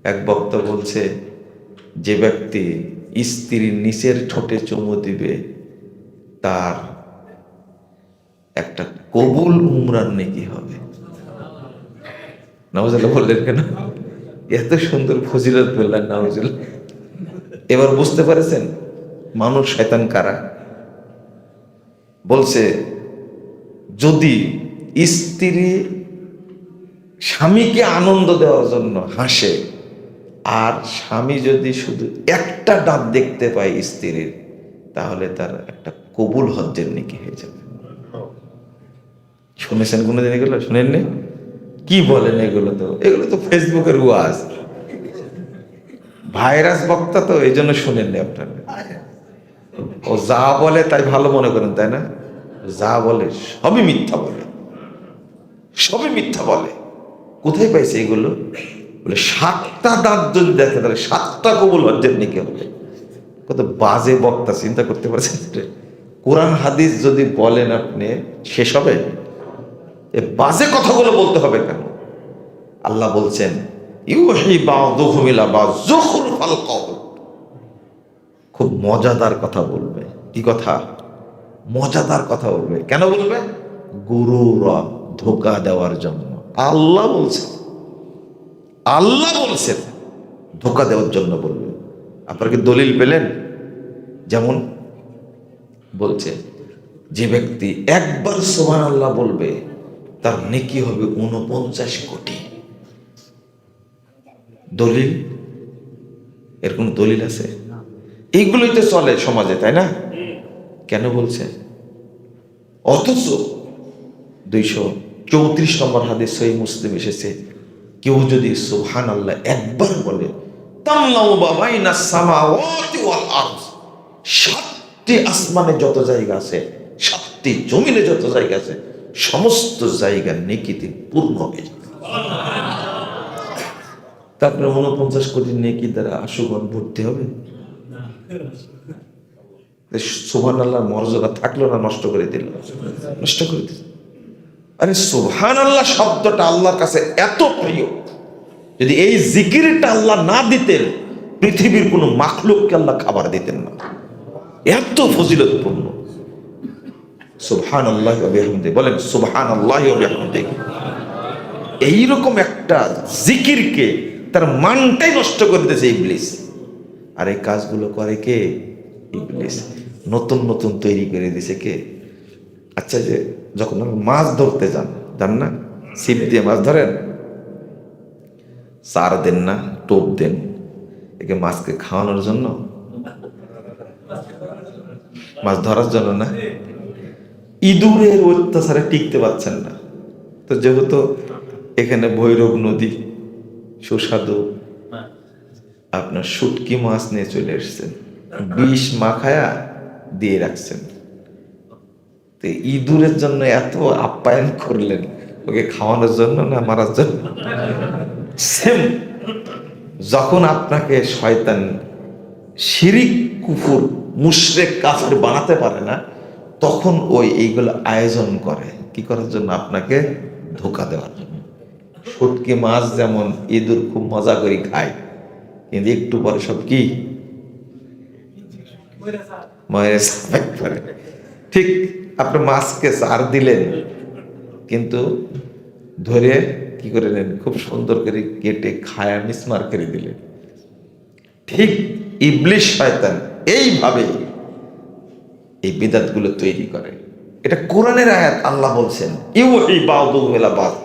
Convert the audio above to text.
এক বক্তা বলছে, যে ব্যক্তি স্ত্রীর নিচের ঠোঁটে চুমু দিবে তার একটা কবুল উমরার নেকি হবে। নাউজুবিল্লাহ বললেন কেন? এত সুন্দর ফজিলত বললেন, নাউজুবিল্লাহ। এবার বুঝতে পারেছেন মানুষ শয়তান কারা? বলছে, যদি স্ত্রী স্বামীকে আনন্দ দেওয়ার জন্য হাসে, আর স্বামী যদি শুধু একটা দাঁত দেখতে পায় স্ত্রীর, তাহলে তার একটা কবুল হজ্জের নেকি হয়ে যাবে। শুনেছেন কোনোদিন এগুলো? শুনেননি? কি বলেন এগুলো? এগুলো তো ফেসবুকের ওয়াজ, ভাইরাস বক্তা, তো এই জন্য শুনেননি আপনারা। ও যা বলে তাই ভালো মনে করেন, তাই না? যা বলে সবই মিথ্যা বলে, সবই মিথ্যা বলে। কোথায় পাইছে এগুলো? বলে 7টা দাঁত যদি দেখে তাহলে 7টা কবুল হজ্জের নেকি হবে। কত বাজে বক্তা, চিন্তা করতে পারছেন? কোরআন হাদিস যদি বলেন আপনি, শেষ হবে? এ বাজে কথাগুলো বলতে হবে কেন? আল্লাহ বলছেন, ইউহি বা'দুহুম ইলা বা'দ যুখরুফাল কওল। খুব মজাদার কথা বলবে। কি কথা? মজাদার কথা বলবে। কেন বলবে? গুরুরা, ধোঁকা দেওয়ার জন্য। আল্লাহ বলছেন, আল্লাহ বলছেন ধোঁকা দেওয়ার জন্য বলবে। আপনারা কি দলিল পেলেন? যেমন বলছে, যে ব্যক্তি একবার সুবহানাল্লাহ বলবে তার নেকি হবে 49 কোটি। দলিল? এর কোন দলিল আছে? এইগুলোই তো চলে সমাজে, তাই না? কেন বলছে? অথচ 234 নম্বর হাদিস সহিহ মুসলিম এসেছে, কেউ যদি সুবহানাল্লাহ একবার বলে, তামলাউ বাইনাস সামাওয়াতি ওয়াল আরদ, 7টি আসমানে যত জায়গা আছে, 7টি জমিনে যত জায়গা আছে, সমস্ত জায়গা নেকিতে পূর্ণ হয়ে যাবে। তারপরে 49 কোটি নেকি দ্বারা আশুগণ ভর্তি হবে। সুবহানাল্লাহর মর্যাদা থাকলো না নষ্ট করে দিল? নষ্ট করে দিল। আরে সুবহানাল্লাহ শব্দটা আল্লাহর কাছে এত প্রিয়, যদি এই জিকিরটা আল্লাহ না দিতেন, পৃথিবীর কোনো মাখলুককে আল্লাহ খাবার দিতেন না। এত ফজিলতপূর্ণ। সুবহানাল্লাহি ওয়া বিহামদিহি, বলেন সুবহানাল্লাহি ওয়া বিহামদিহি। এইরকম একটা জিকিরকে তার মানটাই নষ্ট করে দিয়েছে ইবলিস। আর এই কাজগুলো করে কে? ইবলিস। নতুন নতুন তৈরি করে দিয়েছে কে? আচ্ছা, যে যখন মাছ ধরতে যান না, ছিপ দিয়ে মাছ ধরেন, চার দেন না, টোপ দেন, একে মাছকে খাওয়ানোর জন্য, মাছ ধরার জন্য না। ইঁদুরের অত্যাচারে টিকতে পারছেন না, তো যেহেতু এখানে ভৈরব নদী, সুস্বাদু আপনার শুটকি মাছ নিয়ে চলে এসছেন, বিষ মাখায়া দিয়ে রাখছেন, তো ইঁদুরের জন্য এত আপ্যায়ন করলেন, ওকে খাওয়ানোর জন্য না মারার জন্য? সেম, যখন আপনাকে শয়তান শিরিক, কুফর, মুশরিক, কাফির বানাতে পারে না, তখন ওই এইগুলো আয়োজন করে কি করার জন্য? আপনাকে ধোঁকা দেওয়ার জন্য। শুটকি মাছ যেমন ইঁদুর খুব মজা করে খায়, কিন্তু একটু পরে সব কি ময়রা সাফাই করে। ঠিক আপনি মাছকে চার দিলেন, কিন্তু ধরে কি করে নেন? খুব সুন্দর করে কেটে খায়া মিসমার করে দিলেন। ঠিক ইবলিশ শয়তান এইভাবে এই বিদআতগুলো তৈরি করে। এটা কোরআনের আয়াত, আল্লাহ বলছেন ইউহি বা'দুহুম ইলা বা'দ।